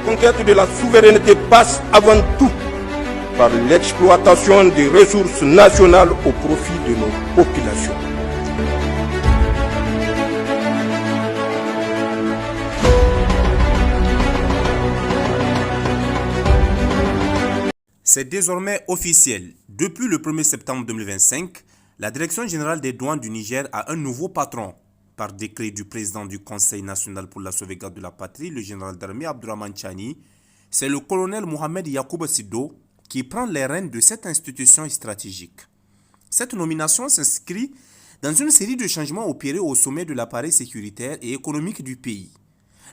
conquête de la souveraineté passe avant tout par l'exploitation des ressources nationales au profit de nos populations. C'est désormais officiel. Depuis le 1er septembre 2025, la Direction générale des douanes du Niger a un nouveau patron. Par décret du président du Conseil national pour la sauvegarde de la patrie, le général d'armée Abdourahmane Chani, c'est le colonel Mohamed Yacouba Sido qui prend les rênes de cette institution stratégique. Cette nomination s'inscrit dans une série de changements opérés au sommet de l'appareil sécuritaire et économique du pays.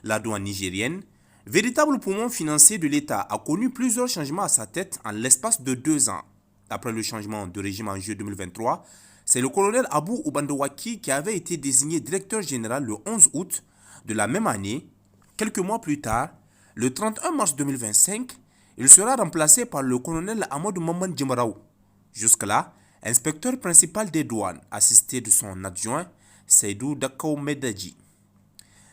La douane nigérienne, véritable poumon financier de l'État, a connu plusieurs changements à sa tête en l'espace de 2 ans. Après le changement de régime en juillet 2023, c'est le colonel Abou Oubandouaki qui avait été désigné directeur général le 11 août de la même année. Quelques mois plus tard, le 31 mars 2025, il sera remplacé par le colonel Amadou Maman Djimaraou. Jusque-là, inspecteur principal des douanes, assisté de son adjoint, Seydou Dakao Medadji.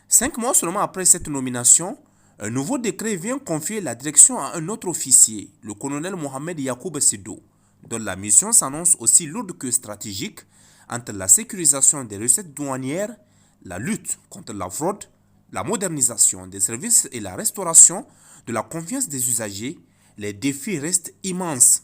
5 mois seulement après cette nomination, un nouveau décret vient confier la direction à un autre officier, le colonel Mohamed Yacouba Sido, dont la mission s'annonce aussi lourde que stratégique entre la sécurisation des recettes douanières, la lutte contre la fraude, la modernisation des services et la restauration de la confiance des usagers. Les défis restent immenses.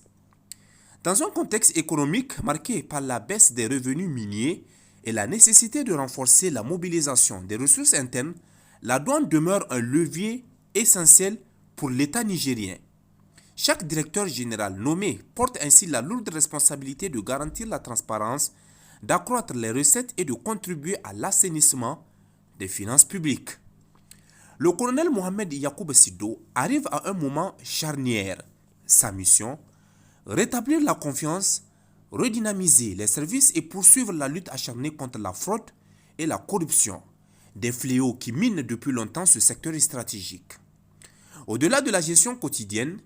Dans un contexte économique marqué par la baisse des revenus miniers et la nécessité de renforcer la mobilisation des ressources internes, la douane demeure un levier essentiel pour l'État nigérien. Chaque directeur général nommé porte ainsi la lourde responsabilité de garantir la transparence, d'accroître les recettes et de contribuer à l'assainissement des finances publiques. Le colonel Mohamed Yacouba Sido arrive à un moment charnière. Sa mission, rétablir la confiance, redynamiser les services et poursuivre la lutte acharnée contre la fraude et la corruption, des fléaux qui minent depuis longtemps ce secteur stratégique. Au-delà de la gestion quotidienne,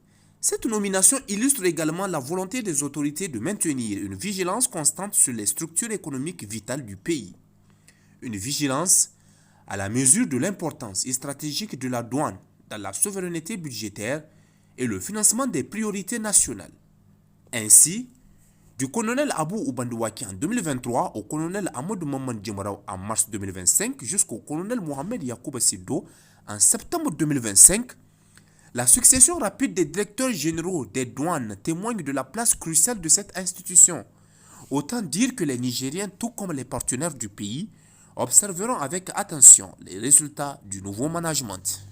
cette nomination illustre également la volonté des autorités de maintenir une vigilance constante sur les structures économiques vitales du pays. Une vigilance à la mesure de l'importance stratégique de la douane dans la souveraineté budgétaire et le financement des priorités nationales. Ainsi, du colonel Abou Oubandouaki en 2023 au colonel Amadou Maman Djimaraou en mars 2025 jusqu'au colonel Mohamed Yacouba Sido en septembre 2025, la succession rapide des directeurs généraux des douanes témoigne de la place cruciale de cette institution. Autant dire que les Nigériens, tout comme les partenaires du pays, observeront avec attention les résultats du nouveau management.